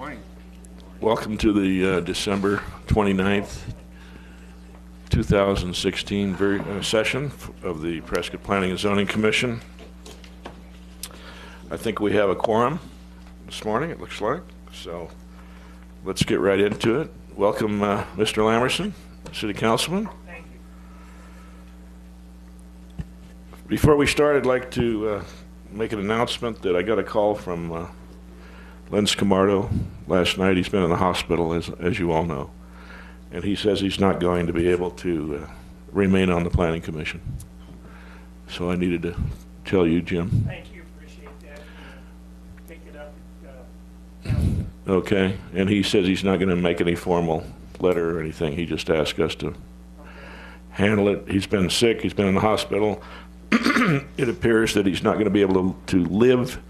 Morning. Welcome to the December 29th, 2016 session of the Prescott Planning and Zoning Commission. I think we have a quorum this morning, it looks like. So let's get right into it. Welcome, Mr. Lamerson, City Councilman. Thank you. Before we start, I'd like to make an announcement that I got a call from Len Scamardo last night. He's been in the hospital, as you all know, and he says he's not going to be able to remain on the Planning Commission. So I needed to tell you, Jim. Thank you. Appreciate that. Take it up. Okay, and he says he's not going to make any formal letter or anything. He just asked us to handle it. He's been sick. He's been in the hospital. It appears that he's not going to be able to live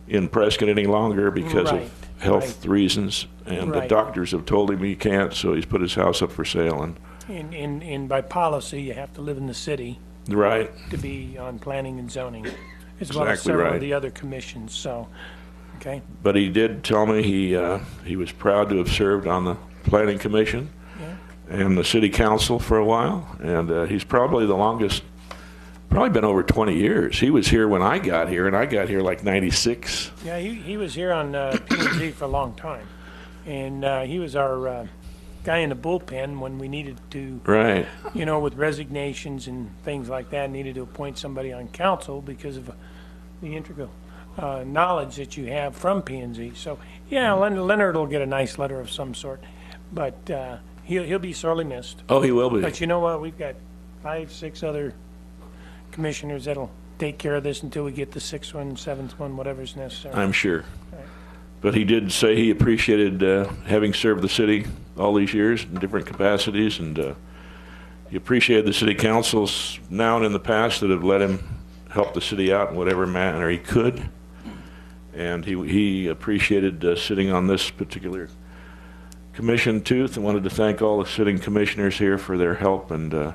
in Prescott any longer because of health reasons, and the doctors have told him he can't, so he's put his house up for sale. And by policy, you have to live in the city to be on planning and zoning, as well as several of the other commissions. So, okay. But he did tell me he was proud to have served on the Planning Commission and the City Council for a while, and he's probably the longest. Probably been over 20 years. He was here when I got here, and I got here like 96. Yeah, he was here on P&Z for a long time. And he was our guy in the bullpen when we needed to, with resignations and things like that, needed to appoint somebody on council because of the integral knowledge that you have from P&Z. So, yeah, Leonard will get a nice letter of some sort, but he'll be sorely missed. Oh, he will be. But you know what? We've got 5, 6 other commissioners that'll take care of this until we get the 6th one, 7th one, whatever's necessary. I'm sure. But he did say he appreciated having served the city all these years in different capacities, and he appreciated the city councils now and in the past that have let him help the city out in whatever manner he could. And he appreciated sitting on this particular commission too, and wanted to thank all the sitting commissioners here for their help. And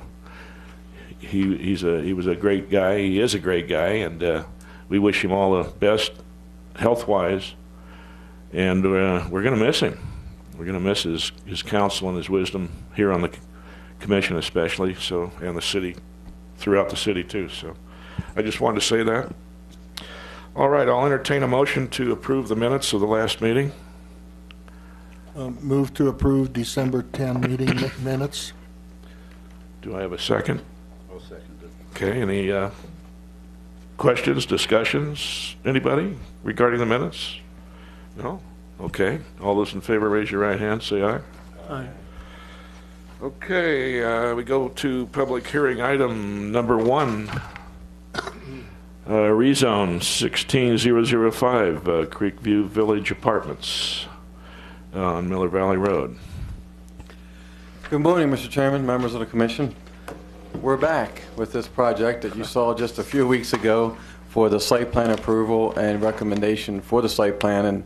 he was a great guy. He is a great guy, and we wish him all the best health-wise. And we're going to miss him. We're going to miss his counsel and his wisdom here on the commission, especially. So, and the city, throughout the city too. So, I just wanted to say that. All right, I'll entertain a motion to approve the minutes of the last meeting. Move to approve December 10 meeting minutes. Do I have a second? I'll second it. Okay, any questions, discussions? Anybody regarding the minutes? No? Okay. All those in favor, raise your right hand, say aye. Aye. Okay, we go to public hearing item number 1. Rezone 16005, Creekview Village Apartments on Miller Valley Road. Good morning, Mr. Chairman, members of the commission. We're back with this project that you saw just a few weeks ago for the site plan approval and recommendation for the site plan. And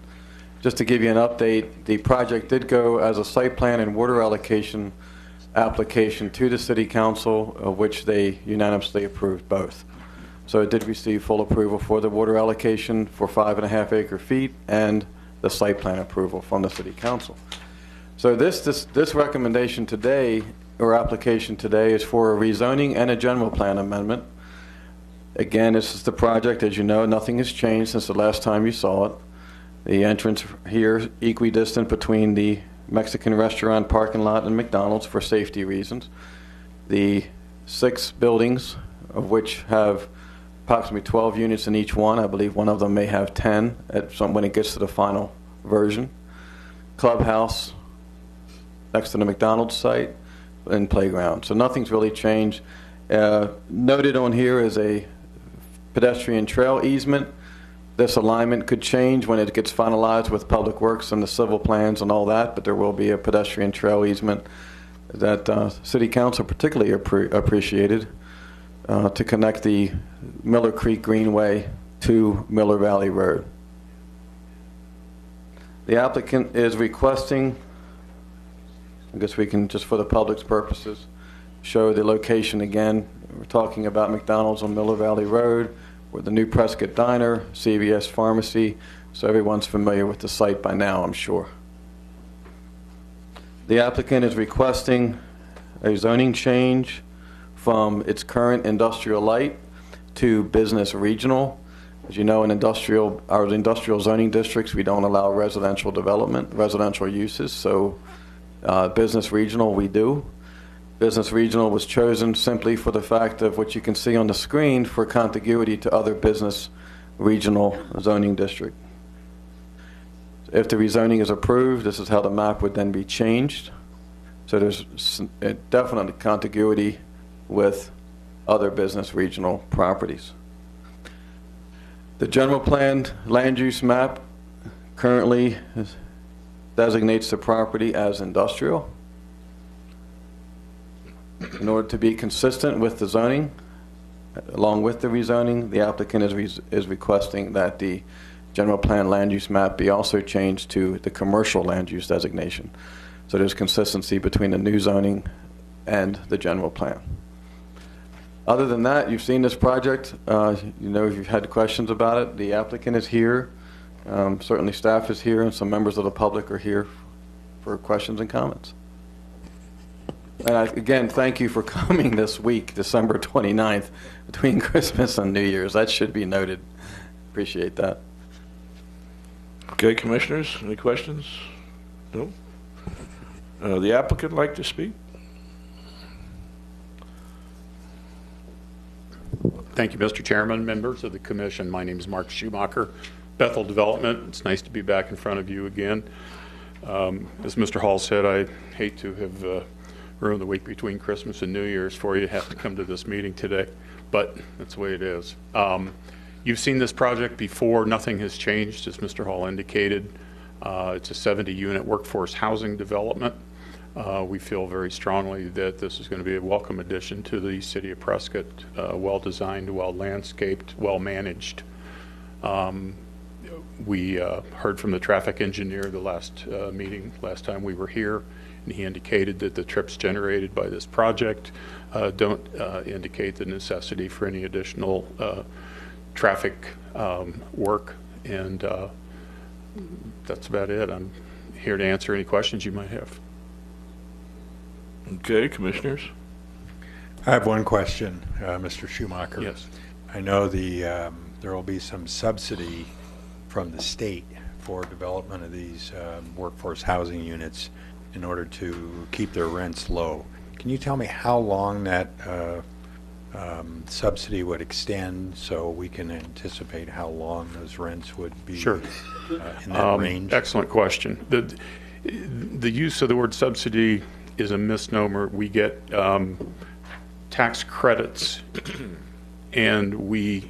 just to give you an update, the project did go as a site plan and water allocation application to the City Council, of which they unanimously approved both. So it did receive full approval for the water allocation for 5.5 acre feet and the site plan approval from the City Council. So this recommendation today, or application today, is for a rezoning and a general plan amendment. Again, this is the project, as you know, nothing has changed since the last time you saw it. The entrance here equidistant between the Mexican restaurant parking lot and McDonald's for safety reasons. The 6 buildings, of which have approximately 12 units in each one. I believe one of them may have 10 when it gets to the final version. Clubhouse next to the McDonald's site and playground. So nothing's really changed. Noted on here is a pedestrian trail easement. This alignment could change when it gets finalized with Public Works and the civil plans and all that, but there will be a pedestrian trail easement that City Council particularly appreciated to connect the Miller Creek Greenway to Miller Valley Road. The applicant is requesting, I guess we can, just for the public's purposes, show the location again. We're talking about McDonald's on Miller Valley Road, where the new Prescott Diner, CVS Pharmacy, So everyone's familiar with the site by now, I'm sure. The applicant is requesting a zoning change from its current industrial light to business regional. As you know, in our industrial zoning districts, we don't allow residential development, residential uses, so business regional we do. Business regional was chosen simply for the fact of what you can see on the screen for contiguity to other business regional zoning district. If the rezoning is approved, this is how the map would then be changed. So there's definitely contiguity with other business regional properties. The general plan land use map currently designates the property as industrial. In order to be consistent with the zoning, along with the rezoning, the applicant is requesting that the general plan land use map be also changed to the commercial land use designation. So there's consistency between the new zoning and the general plan. Other than that, you've seen this project. If you've had questions about it, the applicant is here. Certainly staff is here, and some members of the public are here for questions and comments. And again, thank you for coming this week, December 29th, between Christmas and New Year's. That should be noted. Appreciate that. Okay, commissioners, any questions? No? The applicant like to speak? Thank you, Mr. Chairman, members of the commission. My name is Mark Schumacher, Bethel Development. It's nice to be back in front of you again. As Mr. Hall said, I hate to have ruined the week between Christmas and New Year's for you. Have to come to this meeting today, but that's the way it is. You've seen this project before. Nothing has changed, as Mr. Hall indicated. It's a 70-unit workforce housing development. We feel very strongly that this is going to be a welcome addition to the city of Prescott, well-designed, well-landscaped, well-managed. We heard from the traffic engineer the last time we were here, and he indicated that the trips generated by this project don't indicate the necessity for any additional traffic work, and that's about it. I'm here to answer any questions you might have. Okay, commissioners. I have one question, Mr. Schumacher. Yes. I know there will be some subsidy from the state for development of these workforce housing units in order to keep their rents low. Can you tell me how long that subsidy would extend so we can anticipate how long those rents would be? Sure. In that range? Excellent question. The use of the word subsidy is a misnomer. We get tax credits, and we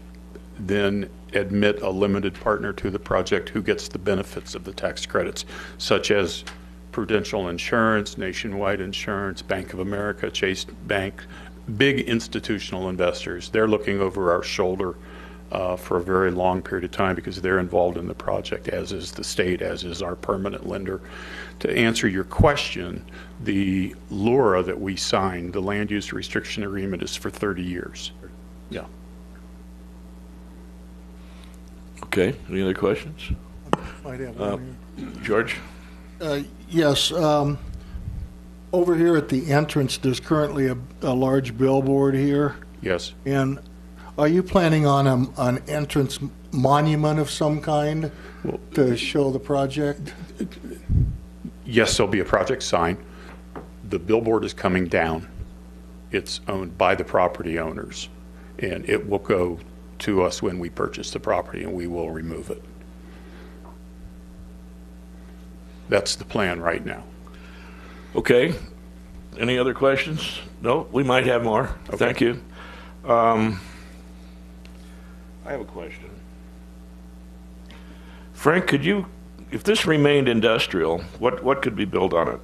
then admit a limited partner to the project who gets the benefits of the tax credits, such as Prudential Insurance, Nationwide Insurance, Bank of America, Chase Bank, big institutional investors. They're looking over our shoulder for a very long period of time because they're involved in the project, as is the state, as is our permanent lender. To answer your question, the LURA that we signed, the land use restriction agreement, is for 30 years. Yeah. Okay, any other questions? Might have one George? here. Yes. Over here at the entrance, there's currently a large billboard here. Yes. And are you planning on an entrance monument of some kind to show the project? Yes, there'll be a project sign. The billboard is coming down. It's owned by the property owners, and it will go to us when we purchase the property, and we will remove it. That's the plan right now. Okay. Any other questions? No, we might have more. Okay. Thank you. I have a question. Frank, could you, if this remained industrial, what could be built on it?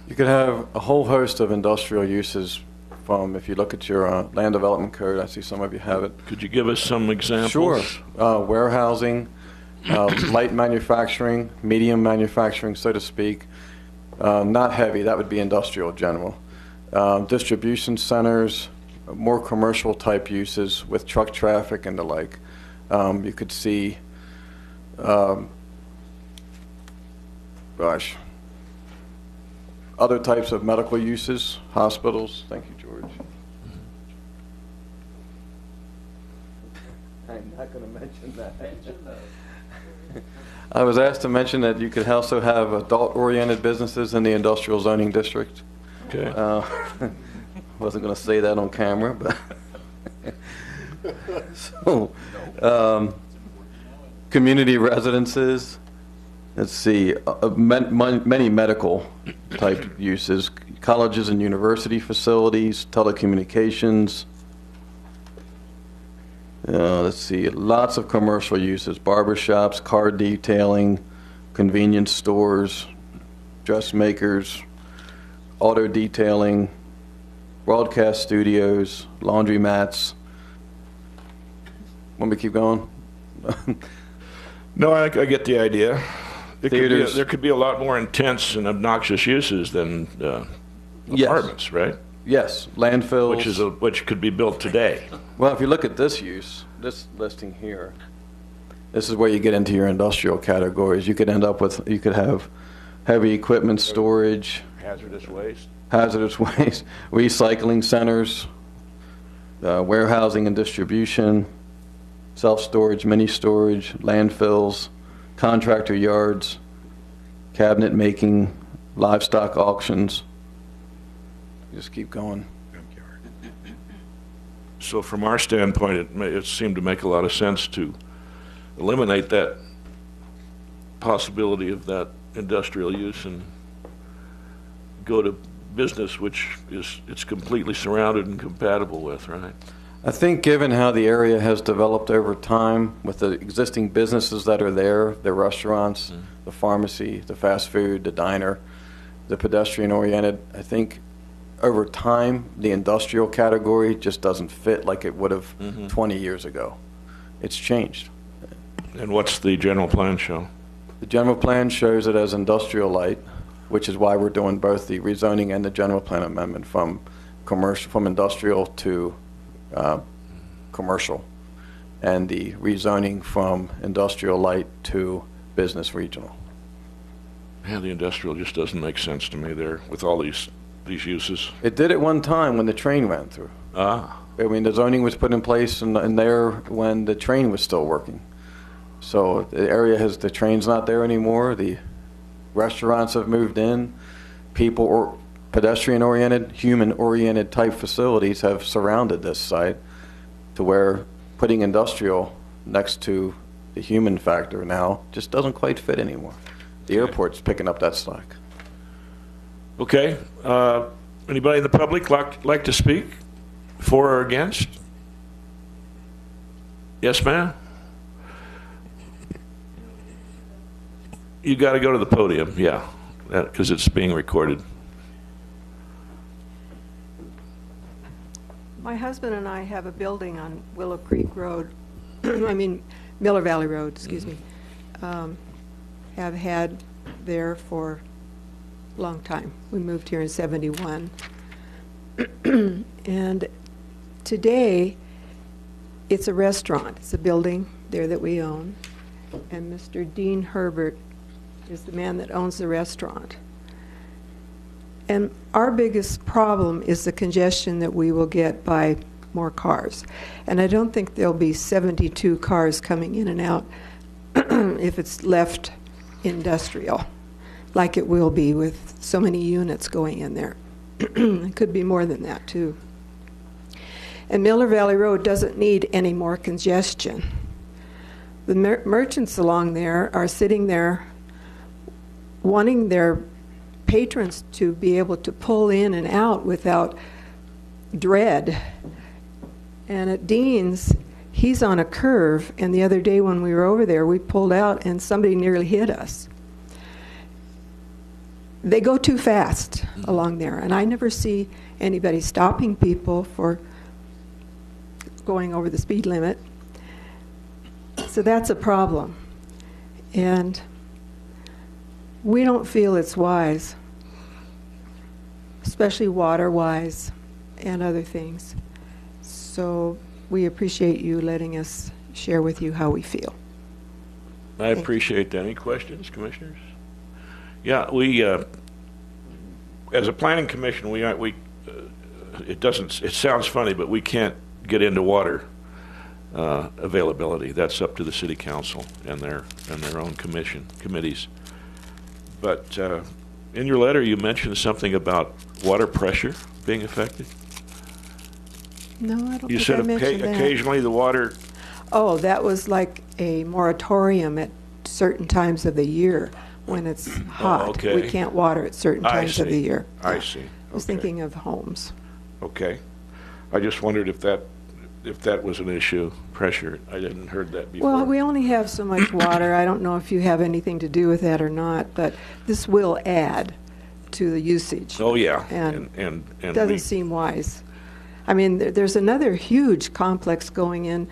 You could have a whole host of industrial uses from, if you look at your land development code, I see some of you have it. Could you give us some examples? Sure. Warehousing, light manufacturing, medium manufacturing, so to speak. Not heavy, that would be industrial general. Distribution centers, more commercial type uses with truck traffic and the like. You could see gosh, other types of medical uses, hospitals. Thank you, George. I'm not going to mention that. I was asked to mention that you could also have adult-oriented businesses in the industrial zoning district. Okay. Wasn't going to say that on camera, but so community residences. Let's see, many medical type uses, colleges and university facilities, telecommunications. Let's see, lots of commercial uses, barbershops, car detailing, convenience stores, dressmakers, auto detailing, broadcast studios, laundromats. Want me to keep going? No, I get the idea. Theaters. There could be a lot more intense and obnoxious uses than Yes. apartments, right? Yes, landfills. Which could be built today. Well, if you look at this use, this listing here, this is where you get into your industrial categories. You could end up with, you could have heavy equipment storage, Hazardous waste. recycling centers, warehousing and distribution, self-storage, mini-storage, landfills, contractor yards, cabinet making, livestock auctions. Just keep going. So from our standpoint, it seemed to make a lot of sense to eliminate that possibility of that industrial use and go to business, which it's completely surrounded and compatible with, right? I think given how the area has developed over time with the existing businesses that are there, the restaurants, the pharmacy, the fast food, the diner, the pedestrian-oriented, I think over time, the industrial category just doesn't fit like it would have 20 years ago. It's changed. And what's the general plan show? The general plan shows it as industrial light, which is why we're doing both the rezoning and the general plan amendment from commercial, from industrial to commercial, and the rezoning from industrial light to business regional. Yeah, the industrial just doesn't make sense to me there with all these uses. It did at one time when the train ran through. Ah. I mean, the zoning was put in place in there when the train was still working. So the area has, the train's not there anymore. The restaurants have moved in. People, or pedestrian-oriented, human-oriented type facilities have surrounded this site to where putting industrial next to the human factor now just doesn't quite fit anymore. The airport's picking up that slack. Okay. Anybody in the public like to speak for or against? Yes, ma'am? You got to go to the podium, yeah, because it's being recorded. My husband and I have a building on Willow Creek Road, I mean Miller Valley Road, excuse me, have had there for a long time. We moved here in '71. And today, it's a restaurant. It's a building there that we own. And Mr. Dean Herbert is the man that owns the restaurant. And our biggest problem is the congestion that we will get by more cars. And I don't think there'll be 72 cars coming in and out if it's left industrial, like it will be with so many units going in there. It could be more than that, too. And Miller Valley Road doesn't need any more congestion. The merchants along there are sitting there wanting their patrons to be able to pull in and out without dread. And at Dean's, he's on a curve, and the other day when we were over there, we pulled out and somebody nearly hit us. They go too fast along there, and I never see anybody stopping people for going over the speed limit. So that's a problem. And we don't feel it's wise, especially water-wise and other things. So we appreciate you letting us share with you how we feel. I appreciate that. Any questions, commissioners? Yeah, we, as a planning commission, it sounds funny, but we can't get into water availability. That's up to the city council and their own committees. But in your letter, you mentioned something about water pressure being affected. No, I don't You think said I mentioned that. occasionally the water. Oh, that was like a moratorium at certain times of the year when it's hot. okay. We can't water at certain I times of the see. year. I see. I was Okay. thinking of homes. Okay. I just wondered if that was an issue, pressure. I didn't heard that before. Well, we only have so much water. I don't know if you have anything to do with that or not, but this will add to the usage. Oh, yeah. And and doesn't we, seem wise. I mean, there's another huge complex going in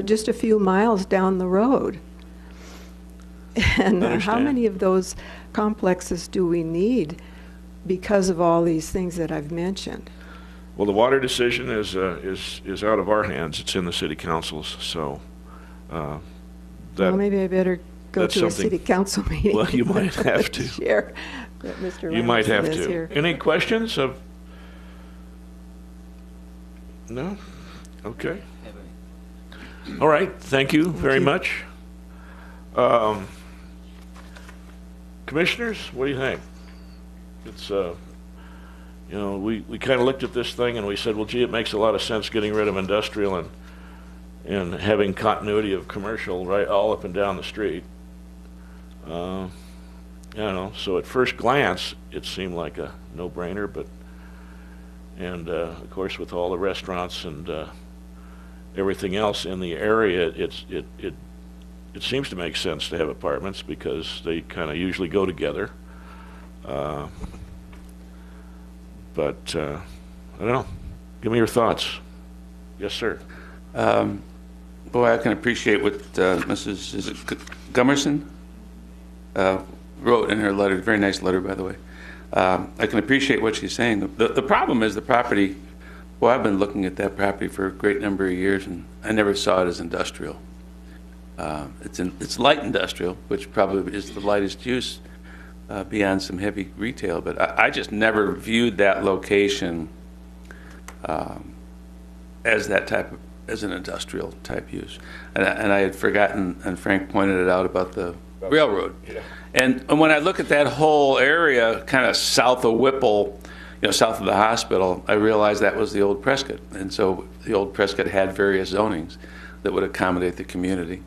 just a few miles down the road. And how Understand. many of those complexes do we need because of all these things that I've mentioned? well, the water decision is out of our hands. It's in the city council's, so Well, that, maybe I better go that's to a something- city council meeting. well, you might have to. Share that Mr. You might have Robinson is to. here. Any questions of? No? Okay. All right, thank you very much. Commissioners, what do you think? It's, we kind of looked at this thing and we said, well, gee, it makes a lot of sense getting rid of industrial and having continuity of commercial right all up and down the street. So at first glance, it seemed like a no-brainer, but of course, with all the restaurants and everything else in the area, it seems to make sense to have apartments because they kind of usually go together. But I don't know. Give me your thoughts. Yes, sir. Boy, I can appreciate what Mrs. is it Gummerson wrote in her letter. Very nice letter, by the way. I can appreciate what she's saying. The problem is the property. Well, I've been looking at that property for a great number of years, and I never saw it as industrial. It's light industrial, which probably is the lightest use beyond some heavy retail. But I just never viewed that location as an industrial type use. And I had forgotten, and Frank pointed it out about the railroad. Yeah. And when I look at that whole area, kind of south of Whipple, south of the hospital, I realized that was the old Prescott. And so the old Prescott had various zonings that would accommodate the community.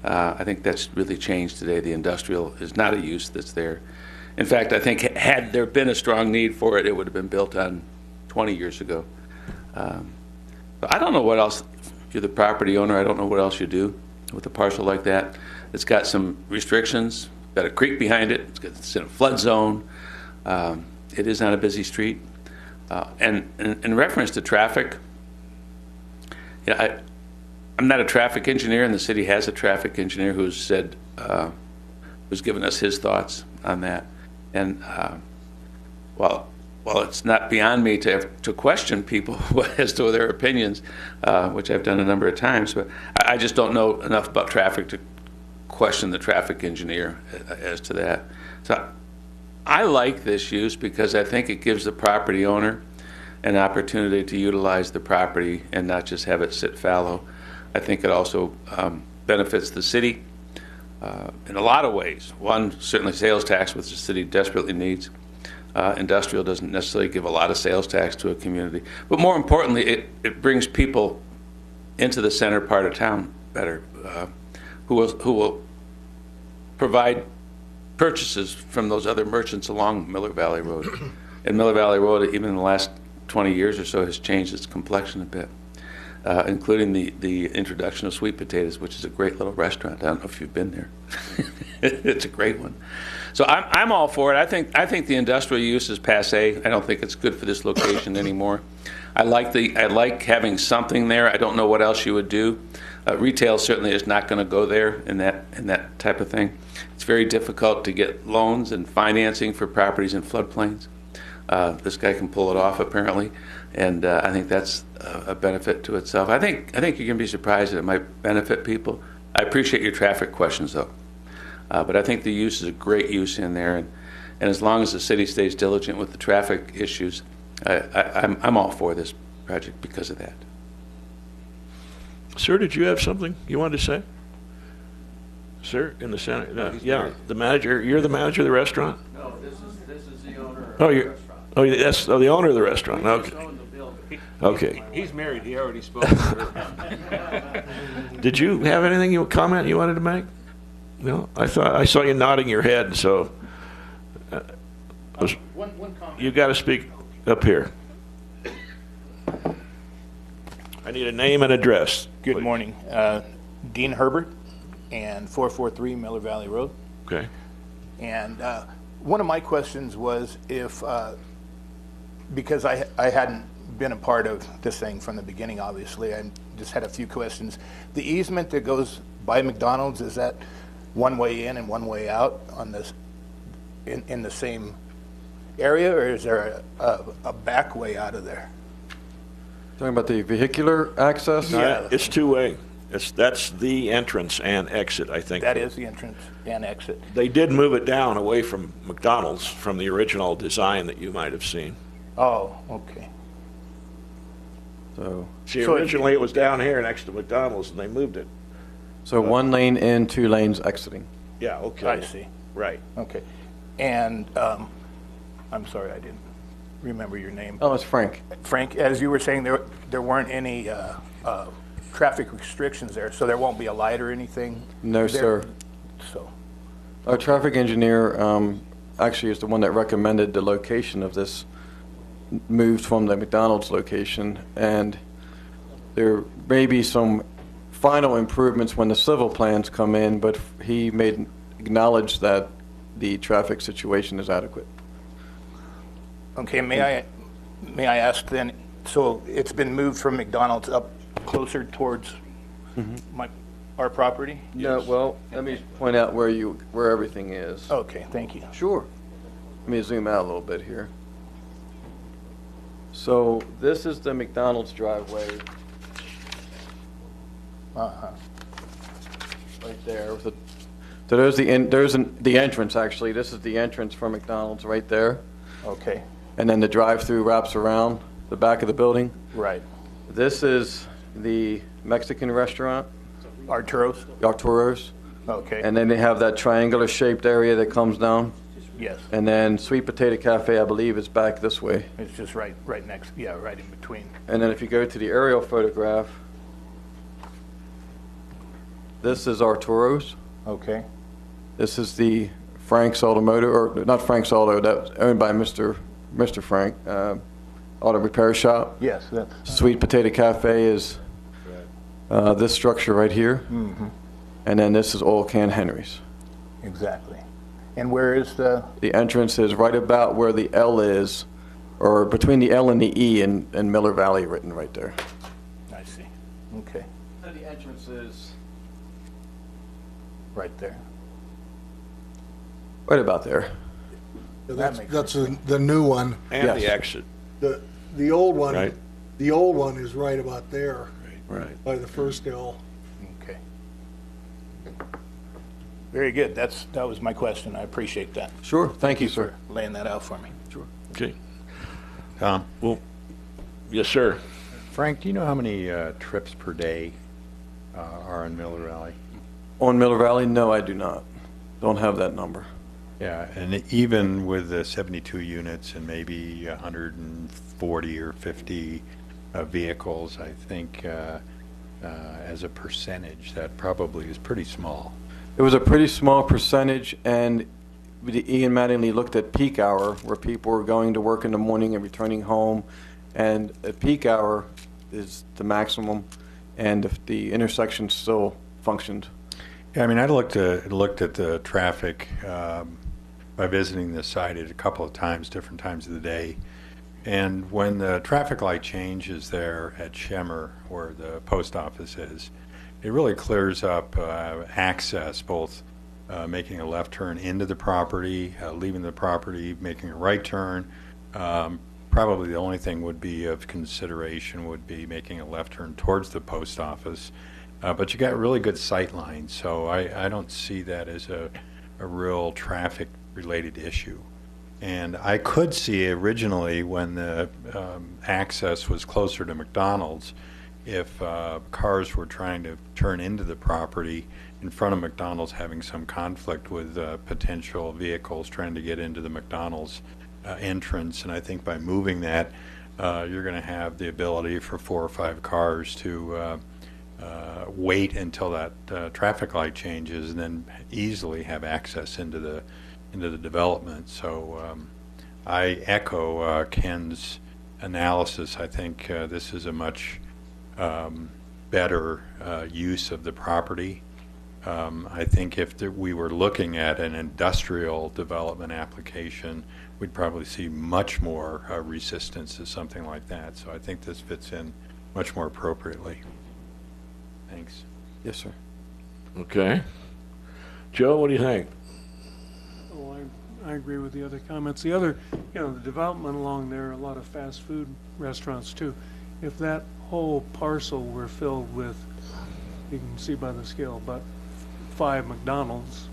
I think that's really changed today. The industrial is not a use that's there. In fact, I think had there been a strong need for it, it would have been built on 20 years ago. But I don't know what else, if you're the property owner, I don't know what else you do with a parcel like that. It's got some restrictions, got a creek behind it, it's in a flood zone. It is on a busy street. And in reference to traffic, I'm not a traffic engineer, and the city has a traffic engineer who's said, who's given us his thoughts on that. And while it's not beyond me to question people as to their opinions, which I've done a number of times, but I just don't know enough about traffic to question the traffic engineer as to that. So I like this use because I think it gives the property owner an opportunity to utilize the property and not just have it sit fallow. I think it also benefits the city in a lot of ways. One, certainly sales tax, which the city desperately needs. Industrial doesn't necessarily give a lot of sales tax to a community. But more importantly, it brings people into the center part of town better, who will provide purchases from those other merchants along Miller Valley Road. And Miller Valley Road, even in the last 20 years or so, has changed its complexion a bit, including the introduction of Sweet Potatoes, which is a great little restaurant. I don't know if you've been there. It's a great one. So I'm all for it. I think the industrial use is passé. I don't think it's good for this location anymore. I like having something there. I don't know what else you would do. Retail certainly is not going to go there in that type of thing. It's very difficult to get loans and financing for properties in floodplains. This guy can pull it off apparently, and I think that's a benefit to itself. I think you're going to be surprised that it might benefit people. I appreciate your traffic questions though. But I think the use is a great use in there, and as long as the city stays diligent with the traffic issues, I'm all for this project because of that. Sir, did you have something you wanted to say? Sir, in the center? No, yeah, the manager. You're the manager of the restaurant? No, this is the owner of Oh, the you're, restaurant. that's the owner of the restaurant. He just Okay. owned the building. Okay. He's married, he already spoke to her. Did you have anything comment you wanted to make? No, I saw you nodding your head, so One comment. you got to speak up here. I need a name and address. Good please. morning. Dean Herbert, and 443 Miller Valley Road. Okay. And one of my questions was if, because I hadn't been a part of this thing from the beginning, obviously, I just had a few questions. The easement that goes by McDonald's, is that one way in and one way out on this, in the same area, or is there a back way out of there? Talking about the vehicular access? Yeah. It's two-way. That's the entrance and exit, I think. That is the entrance and exit. They did move it down away from McDonald's from the original design that you might have seen. Oh, okay. So, See, So originally it was down here next to McDonald's, and they moved it. so 1 lane in, 2 lanes exiting. Yeah, okay. I see. Right. Okay. And I'm sorry, I didn't remember your name. Oh, it's Frank. Frank, as you were saying, there weren't any traffic restrictions there, so there won't be a light or anything? No, there? sir. So, Our traffic engineer actually is the one that recommended the location of this moved from the McDonald's location, and there may be some final improvements when the civil plans come in, but he acknowledged that the traffic situation is adequate. okay, may I ask then, so it's been moved from McDonald's up closer towards our property? No, well, let me point out where everything is. Okay, thank you. Sure. Let me zoom out a little bit here. So this is the McDonald's driveway Uh-huh. right there. So there's the entrance, actually. This is the entrance for McDonald's right there. Okay, And then the drive-through wraps around the back of the building. right. This is the Mexican restaurant, Arturo's? Arturo's. Okay, And then they have that triangular shaped area that comes down. yes. And then Sweet Potato Cafe, I believe, is back this way. It's just right next, yeah, right in between. And then if you go to the aerial photograph, this is Arturo's. Okay, This is the Frank's Automotive, or not Frank's Auto, that's owned by Mr. Frank, auto repair shop. yes, that's, Sweet Potato Cafe is this structure right here. And then this is Oil Can Henry's. exactly. And where is the, The entrance is right about where the L is, or between the L and the E in Miller Valley written right there. I see, okay, So the entrance is right there. right about there. That's, makes that's the new one. And Yes. the exit. The old one, Right. the old one is right about there Right. by the first L. Okay. Very good, that was my question, I appreciate that. Sure, thank you, sir. For laying that out for me. Okay. Tom? Well, yes, sir. Frank, do you know how many trips per day are in Miller Valley? On Miller Valley, no, I do not. Don't have that number. Yeah, and even with the 72 units and maybe 140 or 50 vehicles, I think as a percentage, that probably is pretty small. It was a pretty small percentage, and Ian Mattingly looked at peak hour, where people were going to work in the morning and returning home, and at peak hour is the maximum, and if the intersection still functioned. Yeah, I mean, I looked at the traffic by visiting this site at a couple of times, different times of the day. And when the traffic light changes there at Schemmer, where the post office is, it really clears up access, both making a left turn into the property, leaving the property, making a right turn. Probably the only thing would be of consideration would be making a left turn towards the post office. But you got really good sight lines, so I don't see that as a a real traffic-related issue. And I could see originally when the access was closer to McDonald's, if cars were trying to turn into the property in front of McDonald's, having some conflict with potential vehicles trying to get into the McDonald's entrance. And I think by moving that, you're going to have the ability for 4 or 5 cars to wait until that traffic light changes and then easily have access into the development. So I echo Ken's analysis. I think this is a much better use of the property. I think if we were looking at an industrial development application, we'd probably see much more resistance to something like that. So I think this fits in much more appropriately. Thanks. Yes, sir. Okay. Joe, what do you think? Oh, I agree with the other comments. The other, the development along there, a lot of fast food restaurants too. If that whole parcel were filled with, you can see by the scale, but 5 McDonald's,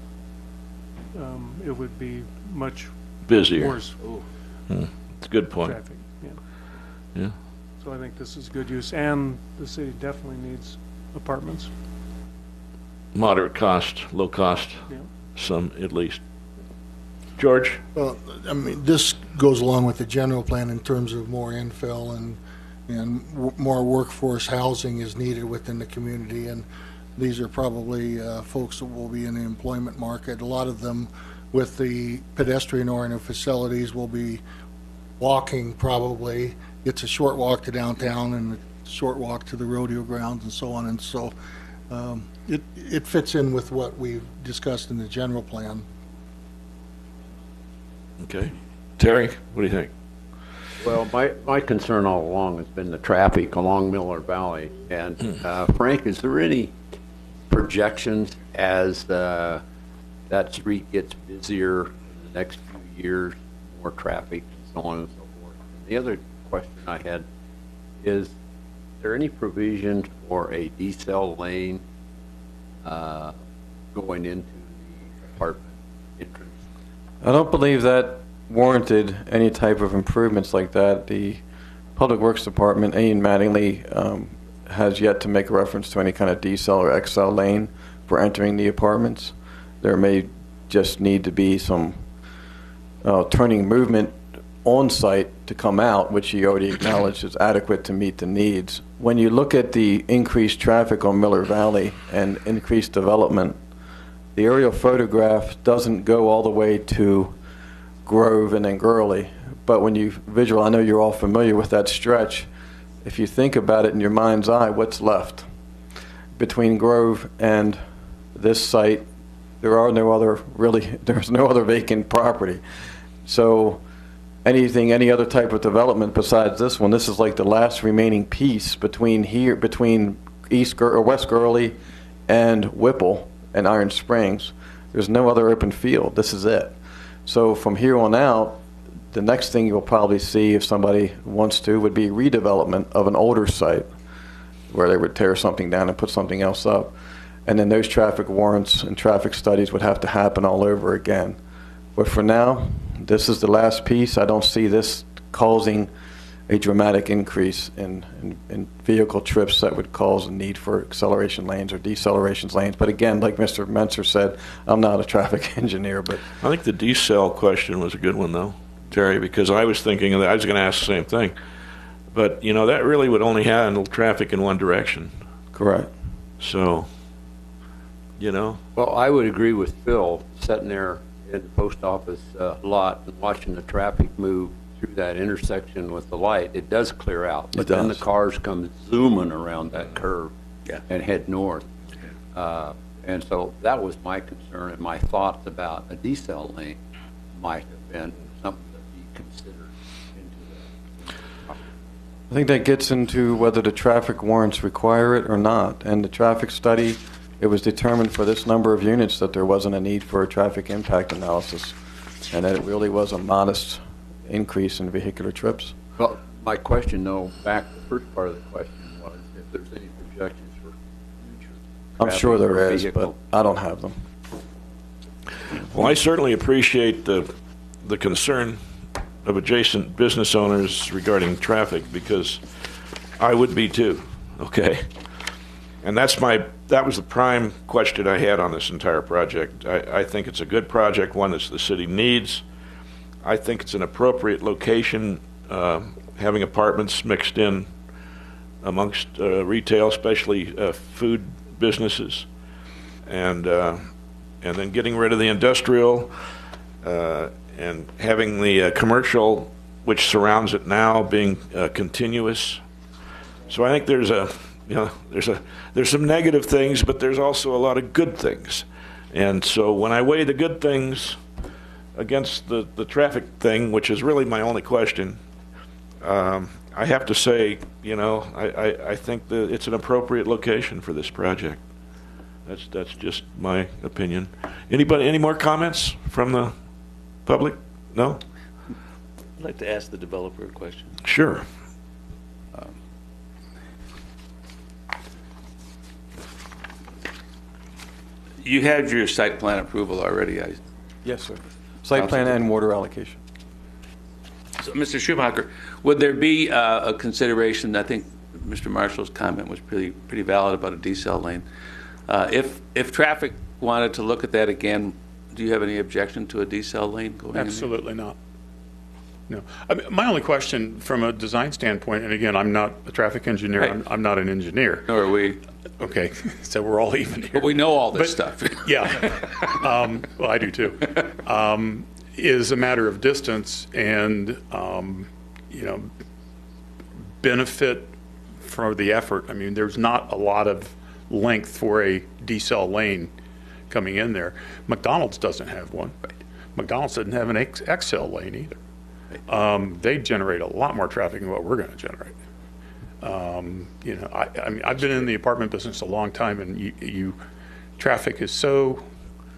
it would be much Busier. worse It's a good point. traffic. Yeah. Yeah. So I think this is good use, and the city definitely needs apartments. Moderate cost, low cost, Yeah. some at least. George? Well, I mean, this goes along with the general plan in terms of more infill and more workforce housing is needed within the community. And these are probably folks that will be in the employment market. A lot of them with the pedestrian-oriented facilities will be walking probably. It's a short walk to downtown and a short walk to the rodeo grounds and so on. And so it fits in with what we've discussed in the general plan. Okay. Terry, what do you think? Well, my concern all along has been the traffic along Miller Valley. And Frank, is there any projections as that street gets busier in the next few years, more traffic, and so on and so forth? And the other question I had is there any provision for a decel lane going into the apartment entrance? I don't believe that warranted any type of improvements like that. The Public Works Department, Ian Mattingly, has yet to make reference to any kind of decel or XL lane for entering the apartments. There may just need to be some turning movement on site to come out, which he already acknowledged is adequate to meet the needs. When you look at the increased traffic on Miller Valley and increased development, the aerial photograph doesn't go all the way to Grove and then Gurley, but when you visual, I know you're all familiar with that stretch. If you think about it in your mind's eye, what's left between Grove and this site? There's no other vacant property. So any other type of development besides this one, this is like the last remaining piece between West Gurley and Whipple and Iron Springs. There's no other open field. This is it. So from here on out, the next thing you'll probably see, if somebody wants to, would be redevelopment of an older site where they would tear something down and put something else up. And then those traffic warrants and traffic studies would have to happen all over again. But for now, this is the last piece. I don't see this causing a dramatic increase in vehicle trips that would cause a need for acceleration lanes or deceleration lanes. But again, like Mr. Menser said, I'm not a traffic engineer. But I think the decel question was a good one, though, Terry, because I was thinking that I was going to ask the same thing. But, that really would only handle traffic in one direction. correct. So, Well, I would agree with Phil, sitting there in the post office lot and watching the traffic move through that intersection with the light. It does clear out. But then the cars come zooming around that curve and head north. And so that was my concern, and my thoughts about a decel lane might have been something to be considered into that. I think that gets into whether the traffic warrants require it or not. And the traffic study, it was determined for this number of units that there wasn't a need for a traffic impact analysis, and that it really was a modest increase in vehicular trips. Well, my question, though, back to the first part of the question was if there's any projections for future I'm sure traffic there or is, vehicle. but I don't have them. Well, I certainly appreciate the concern of adjacent business owners regarding traffic, because I would be too, okay? And that was the prime question I had on this entire project. I think it's a good project, one that the city needs. I think it's an appropriate location, having apartments mixed in amongst retail, especially food businesses, and then getting rid of the industrial and having the commercial, which surrounds it now, being continuous. So I think there's some negative things, but there's also a lot of good things. And so when I weigh the good things against the traffic thing, which is really my only question, I have to say, I think that it's an appropriate location for this project. That's just my opinion. Anybody, any more comments from the public? No? I'd like to ask the developer a question. Sure. You had your site plan approval already. Yes, sir. Site plan and water allocation. So, Mr. Schumacher, would there be a consideration? I think Mr. Marshall's comment was pretty valid about a decel lane. If traffic wanted to look at that again, do you have any objection to a decel lane going Absolutely not. No. I mean, my only question from a design standpoint, and again, I'm not a traffic engineer, Right. I'm not an engineer. Nor are we. Okay, so we're all even here. But we know all this stuff. Yeah. Well, I do too. Is a matter of distance and, benefit for the effort. I mean, there's not a lot of length for a decel lane coming in there. McDonald's doesn't have one. Right. McDonald's doesn't have an XL lane either. Right. They generate a lot more traffic than what we're going to generate. I mean, I've been in the apartment business a long time, and traffic is so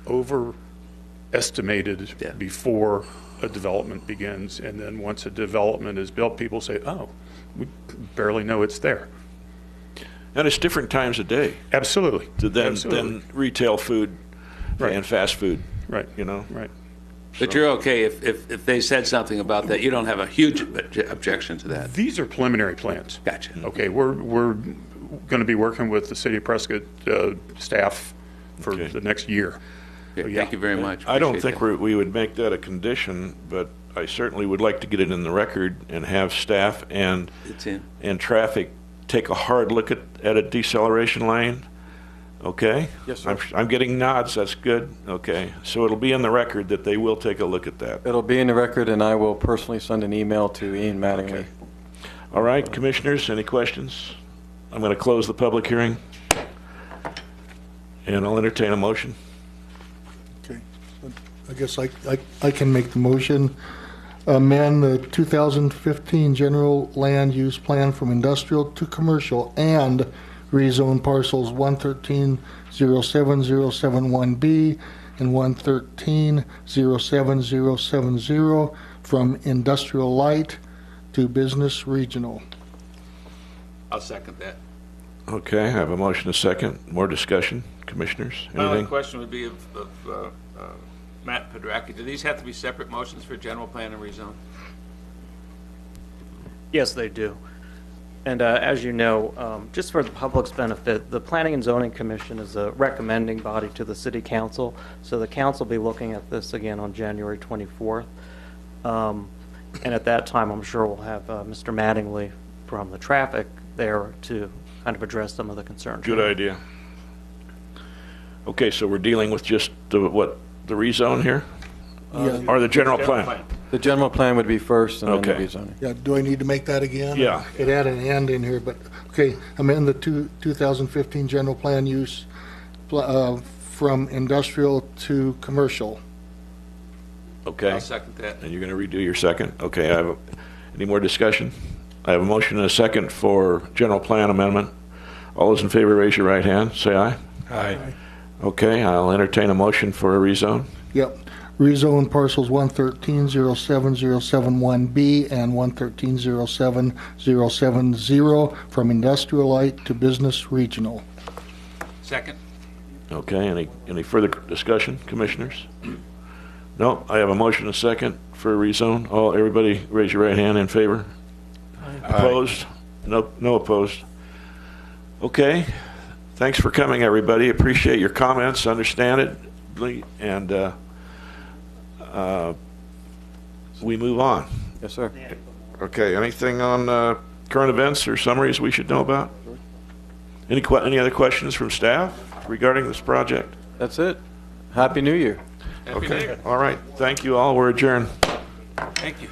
overestimated before a development begins, and then once a development is built, people say, "Oh, we barely know it's there." And it's different times of day. Absolutely. Than retail food and fast food. Right. Right. But you're okay if they said something about that. You don't have a huge objection to that. These are preliminary plans. Gotcha. Okay, we're going to be working with the City of Prescott staff for the next year. Okay, thank you very much. I don't Appreciate think we would make that a condition, but I certainly would like to get it in the record and have staff and traffic take a hard look at a deceleration lane. Okay? Yes, sir. I'm getting nods. That's good. Okay. So it'll be in the record that they will take a look at that. It'll be in the record, and I will personally send an email to Ian Mattingly. Okay. All right, commissioners, any questions? I'm going to close the public hearing, and I'll entertain a motion. Okay. I guess I can make the motion. Amend the 2015 general land use plan from industrial to commercial and rezone parcels 113-07071B and 113-07070 from industrial light to business regional. I'll second that. Okay, I have a motion, a second. More discussion, commissioners? My only Anything? question would be of Matt Pedracki. Do these have to be separate motions for general plan and rezone? Yes, they do. And as you know, just for the public's benefit, the Planning and Zoning Commission is a recommending body to the City Council. So the council will be looking at this again on January 24th. And at that time, I'm sure we'll have Mr. Mattingly from the traffic there to kind of address some of the concerns. Good idea. Okay, so we're dealing with just the rezone here? Or the general plan? The general plan would be first, and then the Okay. rezoning. Yeah, do I need to make that again? Yeah. It had an and in here, but, okay, amend the 2015 general plan use from industrial to commercial. Okay. I'll second that. And you're going to redo your second? Okay, any more discussion? I have a motion and a second for general plan amendment. All those in favor, raise your right hand. Say aye. Aye. Okay, I'll entertain a motion for a rezone. Yep. Rezone parcels 113-07071B and 113-07070 from industrial light to business regional. Second. Okay, any further discussion, commissioners? No, I have a motion and a second for rezone. Everybody raise your right hand in favor. Opposed? No opposed. Okay, thanks for coming, everybody. Appreciate your comments, understand it, and we move on. Yes, sir. Okay, anything on current events or summaries we should know about? Any other questions from staff regarding this project? That's it. Happy New Year. Okay, all right. Thank you all. We're adjourned. Thank you.